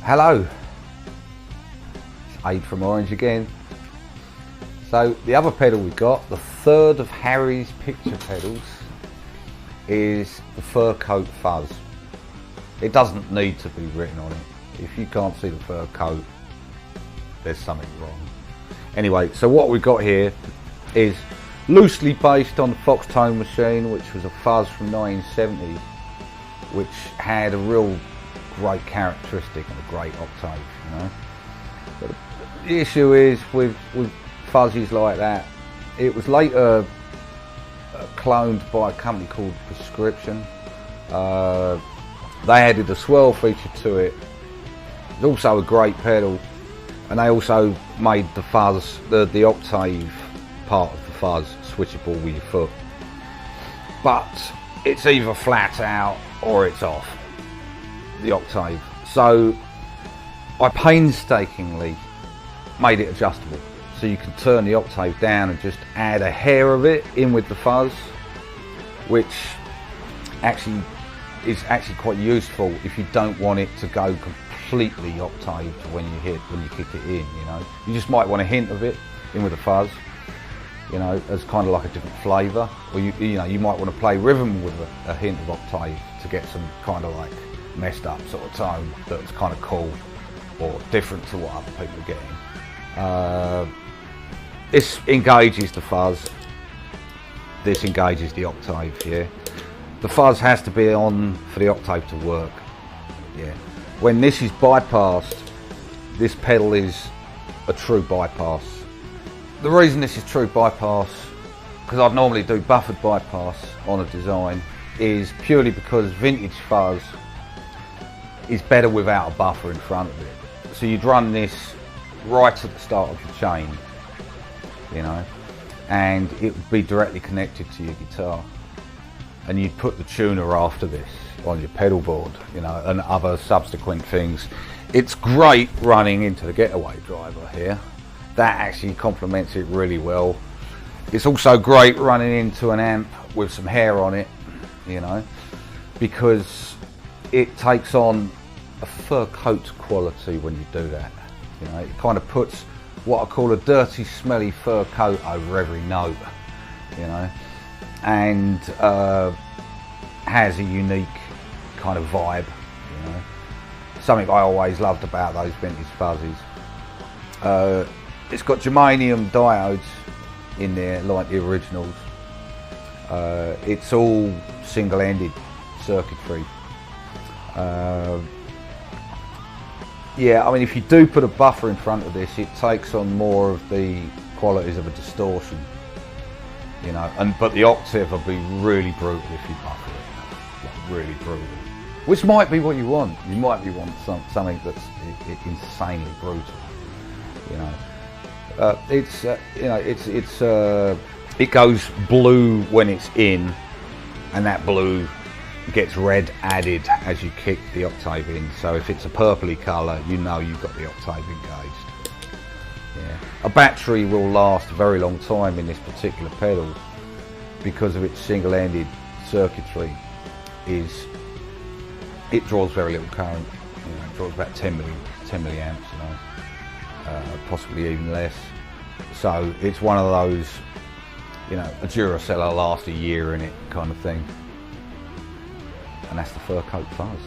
Hello, it's Aid from Orange again. So the other pedal we got, the third of Harry's picture pedals, is the Fur Coat Fuzz. It doesn't need to be written on it. If you can't see the fur coat, there's something wrong. Anyway, so what we've got here is loosely based on the Foxx Tone Machine, which was a fuzz from 1970, which had a real great characteristic and a great octave, you know. But the issue is with fuzzies like that, it was later cloned by a company called Prescription. They added a swell feature to it. It's also a great pedal, and they also made the fuzz, the octave part of the fuzz, switchable with your foot. But it's either flat out or it's off, the octave. So I painstakingly made it adjustable, so you can turn the octave down and just add a hair of it in with the fuzz, which is actually quite useful if you don't want it to go completely octaved when you kick it in. You know, you just might want a hint of it in with the fuzz, you know, as kind of like a different flavour, or you know, you might want to play rhythm with a hint of octave to get some kind of like messed up sort of tone that's kind of cool or different to what other people are getting. This engages the fuzz, this engages the octave here. The fuzz has to be on for the octave to work. Yeah. When this is bypassed, this pedal is a true bypass. The reason this is true bypass, because I'd normally do buffered bypass on a design, is purely because vintage fuzz is better without a buffer in front of it. So you'd run this right at the start of your chain, you know, and it would be directly connected to your guitar, and you'd put the tuner after this on your pedal board, you know, and other subsequent things. It's great running into the getaway driver here. That actually complements it really well. It's also great running into an amp with some hair on it, you know, because it takes on a fur coat quality when you do that. You know, it kind of puts what I call a dirty, smelly fur coat over every note, you know, and has a unique kind of vibe, you know. Something I always loved about those vintage fuzzies. It's got germanium diodes in there like the originals. It's all single-ended circuitry. Yeah, I mean, if you do put a buffer in front of this, it takes on more of the qualities of a distortion, you know, but the octave will be really brutal if you buffer it, like really brutal. Which might be what you want. You might want something that's insanely brutal, you know. You know, it goes blue when it's in, and that blue gets red added as you kick the octave in. So if it's a purpley colour, you know you've got the octave engaged. Yeah. A battery will last a very long time in this particular pedal because of its single-ended circuitry. It draws very little current. You know, it draws about 10 milliamps, you know, possibly even less. So it's one of those, you know, a Duracell will last a year in it kind of thing. And that's the Fur Coat Fuzz.